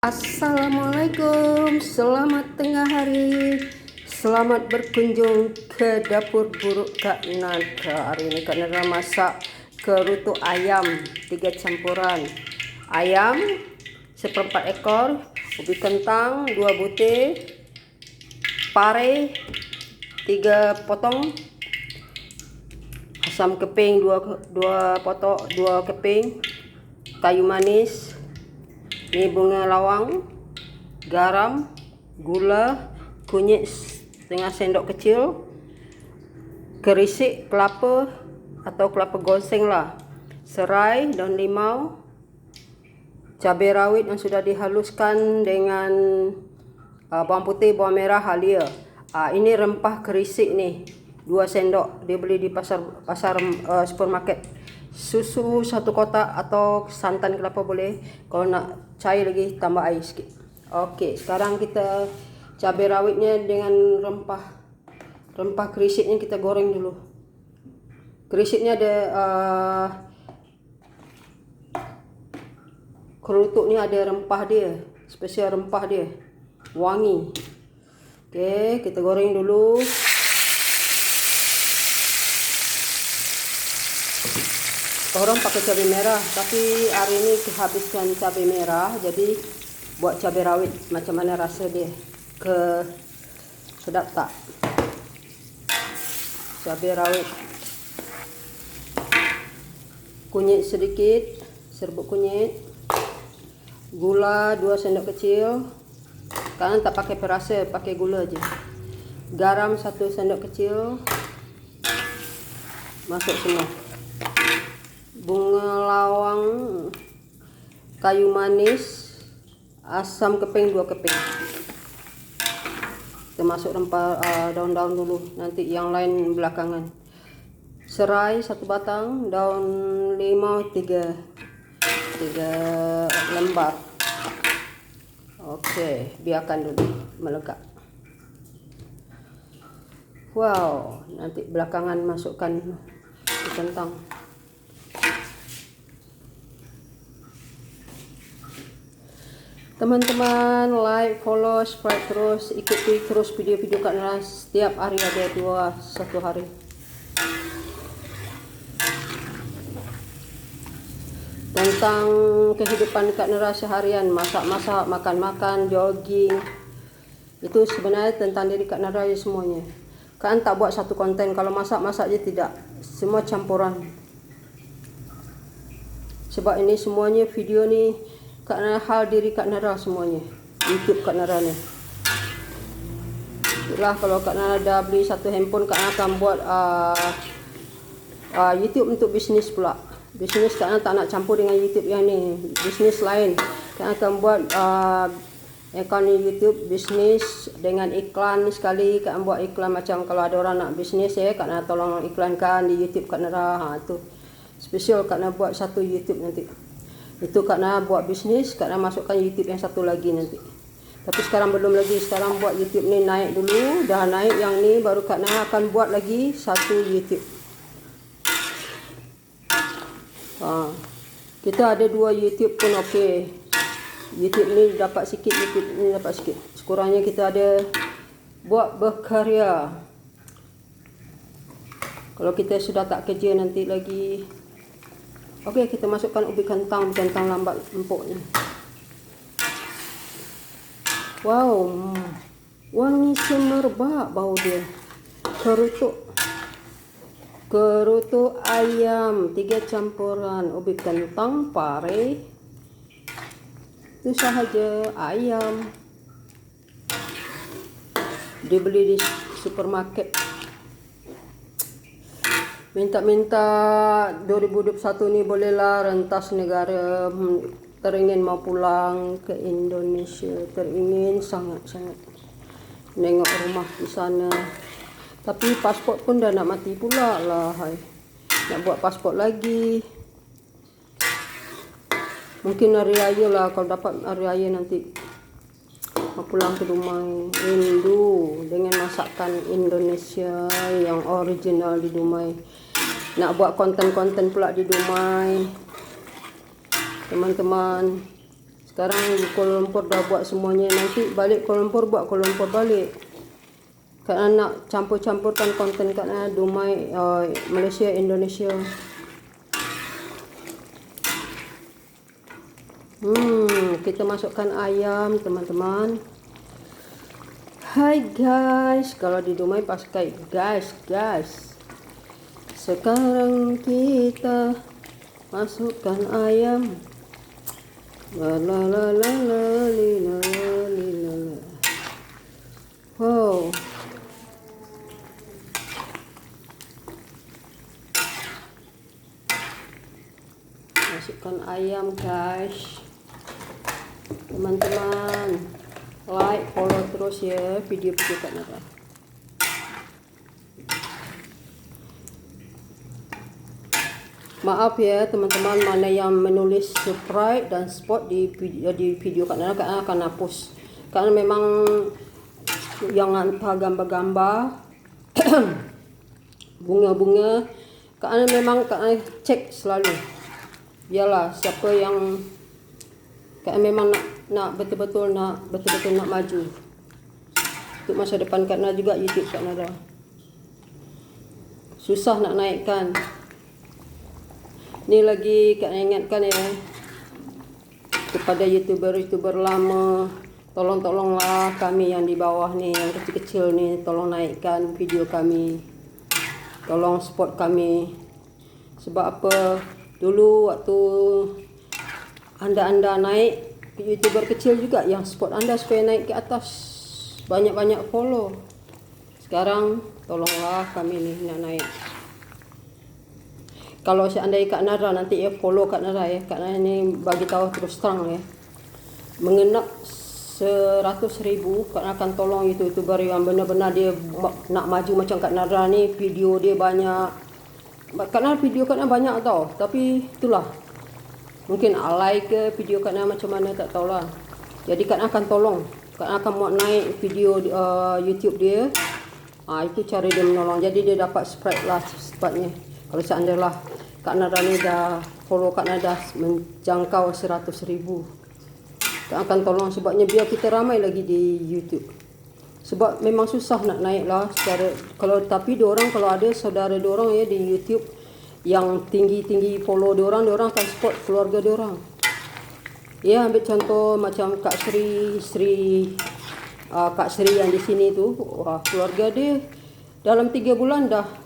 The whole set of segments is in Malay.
Assalamualaikum, selamat tengah hari, selamat berkunjung ke dapur buruk Kak Nada. Hari ini Kak Nada masak kerutu ayam 3 campuran. Ayam 1/4 ekor, ubi kentang 2 butir, pare 3 potong, asam keping 2 keping, kayu manis, ini bunga lawang, garam, gula, kunyit setengah sendok kecil, kerisik kelapa atau kelapa goseng lah, serai, daun limau, cabai rawit yang sudah dihaluskan dengan bawang putih, bawang merah, halia. Ini rempah kerisik nih, 2 sendok, dia beli di pasar supermarket. Susu 1 kotak atau santan kelapa boleh. Kalau nak cair lagi tambah air sikit. Okey, sekarang kita cabai rawitnya dengan rempah kerisiknya kita goreng dulu. Kerisiknya ada kerutuk ni ada rempah dia, spesial rempah dia, wangi. Okey, kita goreng dulu. Orang pakai cabai merah, tapi hari ini kehabiskan cabai merah, jadi buat cabai rawit. Macam mana rasa dia? Sedap tak? Cabai rawit, kunyit sedikit, serbuk kunyit, gula 2 sendok kecil. Kalian tak pakai perasa, pakai gula je. Garam 1 sendok kecil, masuk semua. Bunga lawang, kayu manis, asam keping 2 keping. Kita masuk rempah daun-daun dulu, nanti yang lain belakangan. Serai 1 batang, daun limau 3 lembar. Okey, biarkan dulu melekat. Wow, nanti belakangan masukkan kentang. Teman-teman, like, follow, subscribe terus, ikuti terus video-video Kak Nada. Setiap hari ada 1 hari. Tentang kehidupan Kak Nada seharian, masak-masak, makan-makan, jogging. Itu sebenarnya tentang diri Kak Nada semuanya. Kan tak buat satu konten, kalau masak-masak je tidak. Semua campuran. Sebab ini semuanya video ni Kak hal diri Kak Nada semuanya. YouTube Kak Nada ni. Itulah kalau Kak Nada beli 1 handphone, Kak Nada akan buat YouTube untuk bisnes pula. Bisnes Kak Nada tak nak campur dengan YouTube yang ni. Bisnes lain. Kak Nada akan buat akaun YouTube bisnes dengan iklan sekali. Kak Nada buat iklan macam kalau ada orang nak bisnes Kak Nada tolong iklankan di YouTube Kak Nada. Itu spesial Kak Nada buat 1 YouTube nanti. Itu Kak Nada buat bisnes, Kak Nada masukkan YouTube yang 1 lagi nanti. Tapi sekarang belum lagi, sekarang buat YouTube ni naik dulu, dah naik yang ni baru Kak Nada akan buat lagi 1 YouTube. Kita ada 2 YouTube pun okey. YouTube ni dapat sikit, YouTube ni dapat sikit. Sekurangnya kita ada buat berkarya. Kalau kita sudah tak kerja nanti lagi. Okey, kita masukkan ubi kentang lambat empuk ni. Wow, wangi semerbak bau dia. Kerutuk ayam 3 campuran, ubi kentang, pare. Itu sahaja, ayam. Dibeli di supermarket. Minta 2021 ni bolehlah rentas negara. Teringin mau pulang ke Indonesia, teringin sangat-sangat nengok rumah di sana. Tapi pasport pun dah nak mati pula lah. Nak buat pasport lagi. Mungkin hari raya lah, kalau dapat hari raya nanti mau pulang ke rumah. Rindu dengan masakan Indonesia yang original di Dumai. Nak buat konten-konten pula di Dumai. Teman-teman, Sekarang di Kuala Lumpur dah buat semuanya. Nanti balik Kuala Lumpur buat Kuala Lumpur balik. Kerana nak campur-campurkan konten kerana Dumai Malaysia, Indonesia. Kita masukkan ayam teman-teman. Hai guys, kalau di Dumai pakai guys. Sekarang kita masukkan ayam. Wow. Masukkan ayam guys. Teman-teman, like, follow terus ya video-video Kak Nara. Maaf ya teman-teman, mana yang menulis subscribe dan support di video Kak Nara, Kak Nara akan hapus. Karena memang yang hantar gambar-gambar bunga-bunga, Kak Nara memang Kak Nara cek selalu. Biarlah siapa yang Kak Nara memang nak betul-betul nak maju. Untuk masa depan Kak Nara juga YouTube Kak Nara. Susah nak naikkan. Ni lagi Kak Nara ingatkan ya kepada YouTuber lama, tolong-tolonglah kami yang di bawah ni, yang kecil-kecil ni, tolong naikkan video kami. Tolong support kami. Sebab apa? Dulu waktu anda naik, YouTuber kecil juga yang support anda supaya naik ke atas, banyak-banyak follow. Sekarang tolonglah kami ni nak naik. Kalau seandainya Kak Nara nanti ya follow Kak Nara ya, Kak Nara ni bagi tahu terus terang ya, mengenap 100,000 Kak Nara akan tolong YouTuber yang benar-benar dia nak maju macam Kak Nara ni. Video dia banyak, Kak Nara video Kak Nara banyak tau, tapi itulah mungkin alay ke video Kak Nara macam mana tak tahulah. Jadi Kak Nara akan tolong, Kak Nara akan buat naik video YouTube dia. Itu cara dia menolong. Jadi dia dapat spread lah cepatnya. Kalau seandainya Kak Nara ni dah follow Kak Nara dah menjangkau 100,000, Kak Nara akan tolong sebabnya biar kita ramai lagi di YouTube. Sebab memang susah nak naik lah secara, tapi diorang kalau ada saudara diorang ya di YouTube yang tinggi-tinggi follow diorang akan support keluarga diorang. Ya, ambil contoh macam Kak Sri yang di sini tu, keluarga dia dalam 3 bulan dah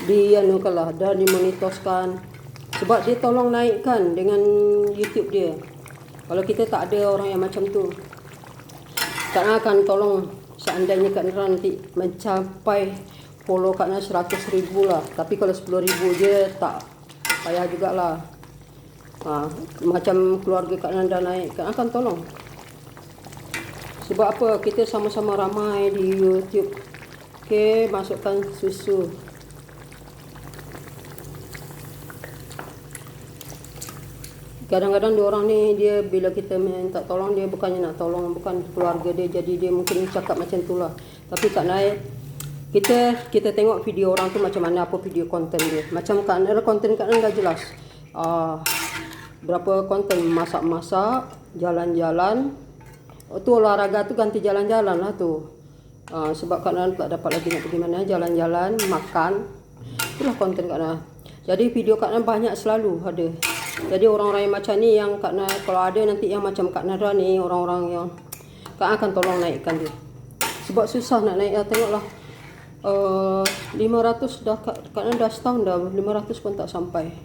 dah dimonitorkan. Sebab dia tolong naikkan dengan YouTube dia. Kalau kita tak ada orang yang macam tu, Kak Nara akan tolong seandainya Kak Nara nanti mencapai follow Kak Nara 100,000 lah. Tapi kalau 10,000 je tak payah jugalah. Macam keluarga Kak Nara dah naik, Kak Nara akan tolong. Sebab apa? Kita sama-sama ramai di YouTube. Okey, masukkan susu. Kadang-kadang diorang ni, dia bila kita minta tolong, dia bukannya nak tolong, bukan keluarga dia, jadi dia mungkin cakap macam itulah. Tapi Kak Nara, kita tengok video orang tu macam mana, apa video konten dia. Macam Kak Nara, konten Kak Nara dah jelas. Berapa konten, masak-masak, jalan-jalan. Tu olahraga tu ganti jalan-jalan lah tu. Sebab Kak Nara tak dapat lagi nak pergi mana, jalan-jalan, makan. Itulah konten Kak Nara. Jadi video Kak Nara banyak selalu ada. Jadi orang-orang yang macam ni yang Kak Nara, kalau ada nanti yang macam Kak Nara ni, orang-orang yang Kak Nara akan tolong naikkan dia. Sebab susah nak naik, tengoklah 500 dah, Kak Nara dah setahun dah 500 pun tak sampai.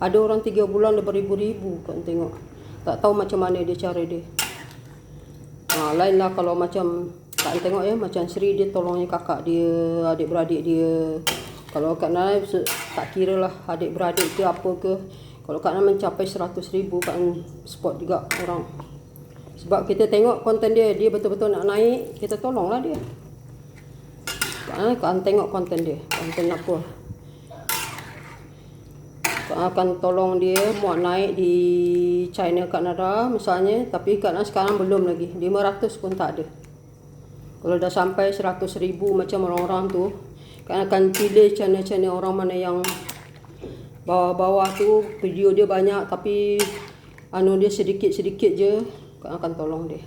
Ada orang 3 bulan dah beribu-ribu Kak Nara tengok. Tak tahu macam mana dia cara dia. Lain lah kalau macam Kak Nara tengok ya, macam Sri dia tolongnya kakak dia, adik-beradik dia. Kalau Kak Nara tak kira lah adik-beradik ke apa ke. Kalau Kak Nara mencapai 100,000, Kak Nara support juga orang. Sebab kita tengok konten dia betul-betul nak naik, kita tolonglah dia. Kak Nara tengok konten dia, konten apa. Kak Nara akan tolong dia muat naik di channel Kak Nara misalnya. Tapi Kak Nara sekarang belum lagi, 500 pun tak ada. Kalau dah sampai 100,000 macam orang-orang tu, Kak Nara akan pilih channel-channel orang mana yang bawah-bawah tu video dia banyak tapi dia sedikit-sedikit je, Kak akan tolong dia.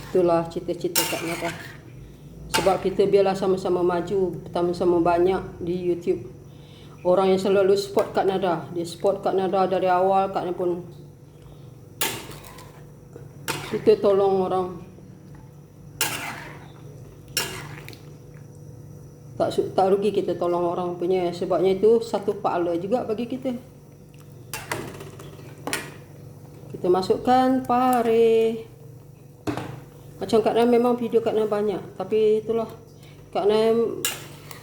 Itulah cita-cita Kak Nada. Sebab kita biarlah sama-sama maju, sama-sama banyak di YouTube. Orang yang selalu support Kak Nada, dia support Kak Nada dari awal. Kak Nada pun kita tolong orang. Tak rugi kita tolong orang punya. Sebabnya itu satu pahala juga bagi kita. Kita masukkan pare. Macam Kak Nam, memang video Kak Nam banyak. Tapi itulah Kak Nam.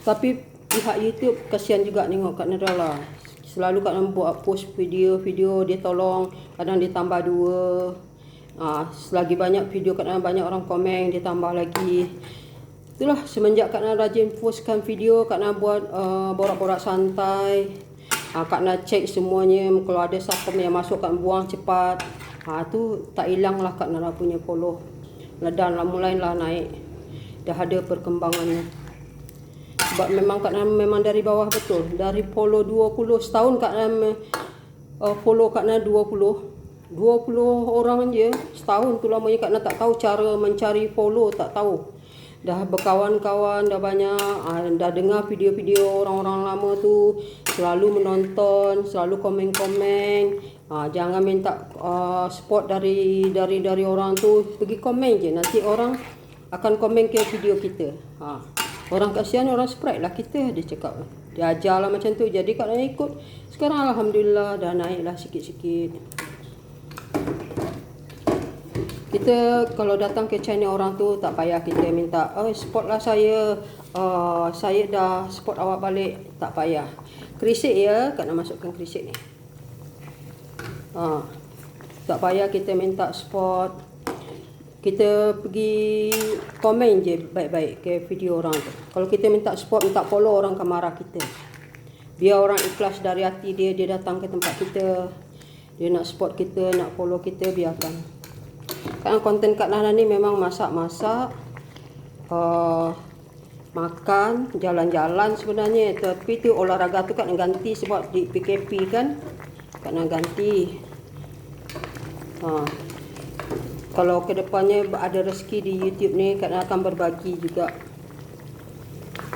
Tapi pihak YouTube kasihan juga tengok Kak Nada lah. Selalu Kak Nam buat post video dia tolong. Kadang dia tambah 2. Selagi banyak video Kak Nam, banyak orang komen, dia tambah lagi. Itulah semenjak Kak Nam rajin postkan video, Kak Nam buat borak-borak santai. Kak Nam cek semuanya. Kalau ada siapa yang masuk, Kak Nam buang cepat. Tu tak hilang lah Kak Nam punya follow. Dan mulailah naik. Dah ada perkembangannya. Sebab memang Kak Nam memang dari bawah betul. Dari follow 20 setahun Kak Nam follow Kak Nam 20 orang je. Setahun tu lamanya Kak Nam tak tahu cara mencari follow, tak tahu. Dah berkawan-kawan, dah banyak, dah dengar video-video orang-orang lama tu, selalu menonton, selalu komen-komen. Jangan minta support dari orang tu, pergi komen je, nanti orang akan komen ke video kita. Orang kasihan, orang sprite lah kita, dia cakap. Dia ajar lah macam tu, jadi Kak Nam ikut. Sekarang Alhamdulillah dah naik lah sikit-sikit. Kita kalau datang ke channel orang tu, tak payah kita minta, support lah saya, saya dah support awak balik. Tak payah. Krisik ya, Kak Nam masukkan krisik ni. Tak payah kita minta support. Kita pergi komen je baik-baik ke video orang tu. Kalau kita minta support, minta follow, orang akan marah kita. Biar orang ikhlas dari hati dia datang ke tempat kita. Dia nak support kita, nak follow kita, biarkan. Kan konten Kak Nada ni memang masak-masak, makan, jalan-jalan sebenarnya. Tapi tu olahraga tu Kak Nada ganti sebab di PKP kan. Kak Nada ganti. Kalau kedepannya ada rezeki di YouTube ni, Kak Nada akan berbagi juga.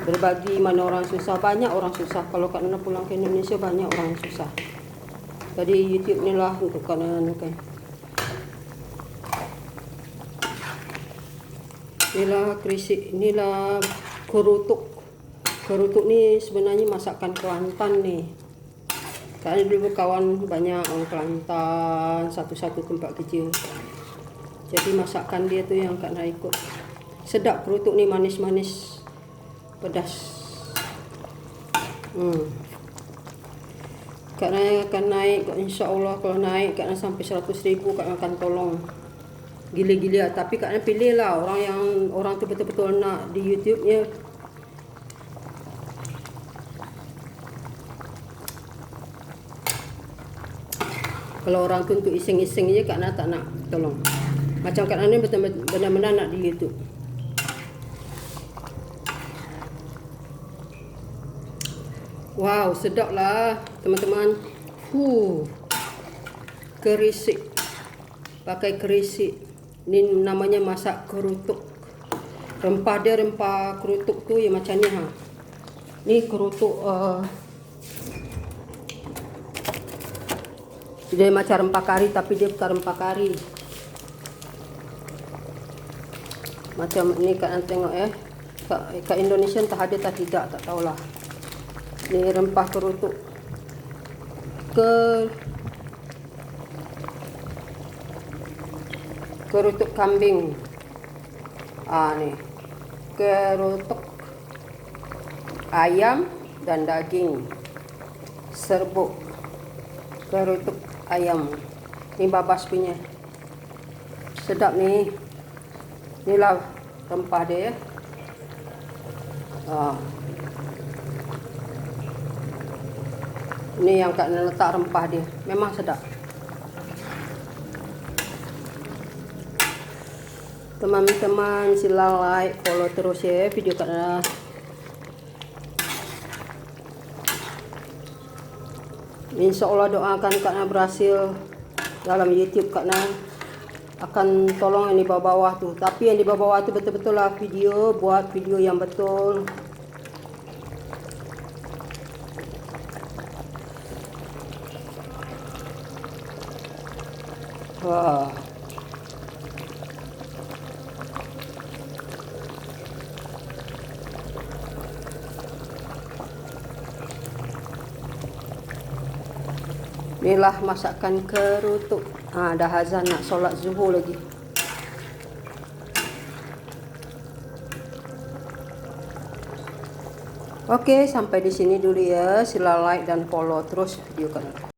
Berbagi mana orang susah. Banyak orang susah. Kalau Kak Nada pulang ke Indonesia, banyak orang susah. Jadi YouTube ni lah untuk Kak Nada kan. Inilah krisik, inilah kerutuk. Kerutuk ni sebenarnya masakan Kelantan ni. Karena dulu kawan banyak orang Kelantan, satu-satu tempat kerja. Jadi masakan dia tu yang Kak Nada ikut. Sedap kerutuk ni, manis-manis, pedas. Kak Nada akan naik, insya-Allah kalau naik Kak Nada sampai 100,000, Kak Nada akan tolong. Gila-gila, tapi Kak Nada pilih lah orang tu betul-betul nak di YouTube-nya. Kalau orang tu untuk iseng-iseng je, Kak Nada tak nak tolong. Macam Kak Nada ni benar-benar nak di YouTube. Wow, sedap lah teman-teman. Kerisik. Pakai kerisik. Ni namanya masak kerutuk. Rempah dia, rempah kerutuk tu yang macam ni Ni kerutuk dia macam rempah kari, tapi dia bukan rempah kari. Macam ni Kak Nada tengok kat Indonesia entah ada tak tidak, tak tahulah. Ni rempah kerutuk. Kerutuk kambing. Ni kerutuk ayam dan daging serbuk. Kerutuk ayam. Ni babas punya. Sedap ni. Inilah rempah dia. Ini yang Kak Nada letak rempah dia. Memang sedap. Teman-teman sila like, follow terus ya video Kak Nada. Insya Allah doakan Kak Nada berhasil dalam YouTube karena akan tolong yang di bawah-bawah tuh. Tapi yang di bawah-bawah tuh betul-betul lah video, buat video yang betul. Wah. Inilah masakan kerutuk. Dah azan nak solat zuhur lagi. Oke, sampai di sini dulu ya. Sila like dan follow terus video kalian.